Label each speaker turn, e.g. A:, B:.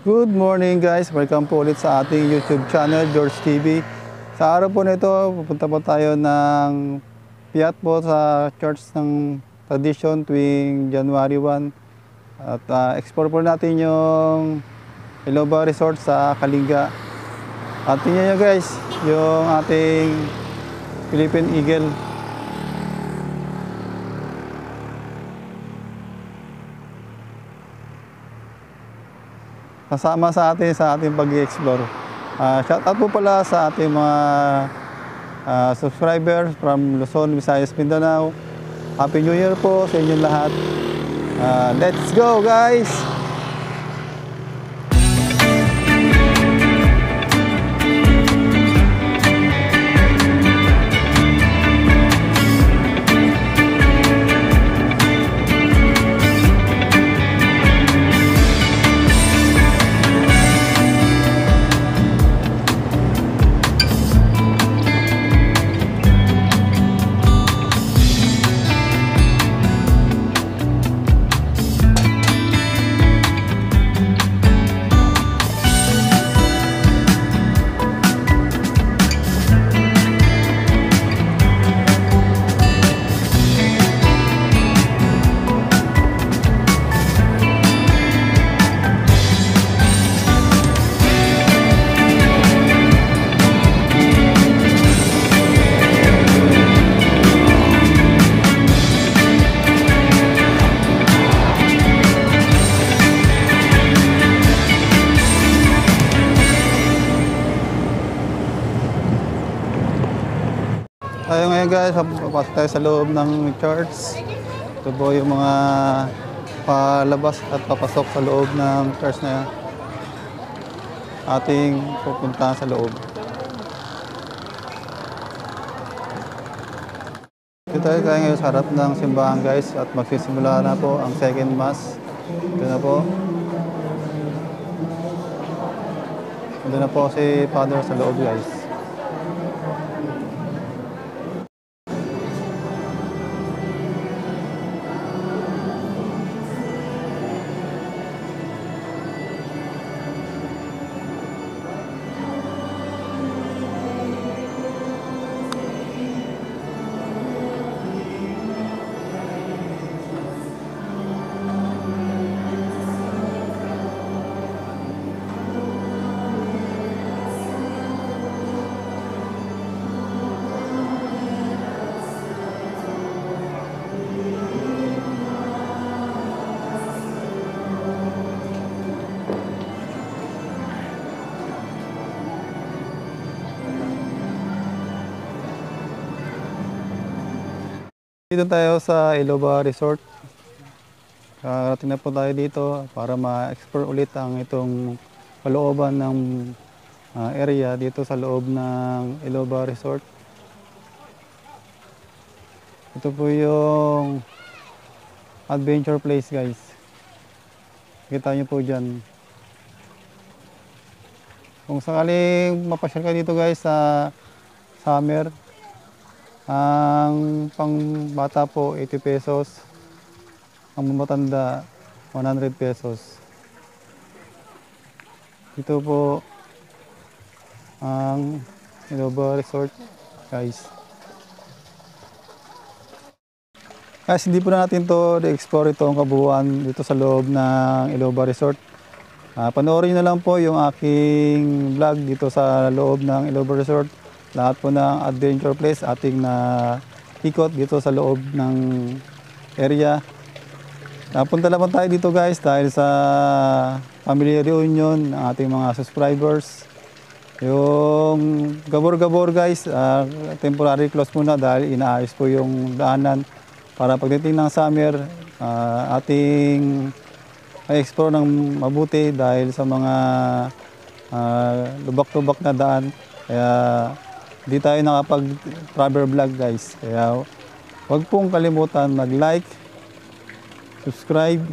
A: Good morning guys! Welcome po ulit sa ating YouTube channel, George TV. Sa araw po nito, pupunta po tayo ng Piat po sa Church ng Tradition tuwing January 1. At explore po natin yung Iloba Resort sa Kalinga. At tingnan nyo guys, yung ating Philippine Eagle. Kasama sa ating pag-i-explore. Shout out po pala sa ating mga subscribers from Luzon, Visayas, Mindanao. Happy New Year po sa inyong lahat. Let's go guys! Tayo ngayon guys, papasok tayo sa loob ng church. Ito po yung mga palabas at papasok sa loob ng church na ating pupunta sa loob. Ito tayo ngayon sa harap ng simbahan guys at magsisimula na po ang second mass. Ito na po. Ito na po si Father sa loob guys. Dito tayo sa Iloba Resort. Karating na po tayo dito para ma-explore ulit ang itong kalooban ng area dito sa loob ng Iloba Resort. Ito po yung adventure place guys. Kita nyo po dyan. Kung sakaling mapasyal ka dito guys sa summer, ang pang bata po 80 pesos, ang matanda 100 pesos. Ito po ang Iloba Resort guys. Guys, hindi po na natin to i-explore ito ang kabuuan dito sa loob ng Iloba Resort. Panoorin nyo na lang po yung aking vlog dito sa loob ng Iloba Resort. Lahat po ng adventure place ating na ikot dito sa loob ng area. Napunta naman tayo dito guys dahil sa family reunion ng ating mga subscribers. Yung Gabor-Gabor guys, temporary close muna dahil inaayos po yung daanan para pagdating ng summer ating explore ng mabuti dahil sa mga lubak-lubak na daan. Kaya hindi tayo nakapag-travel vlog guys. Kaya huwag pong kalimutan mag-like, subscribe,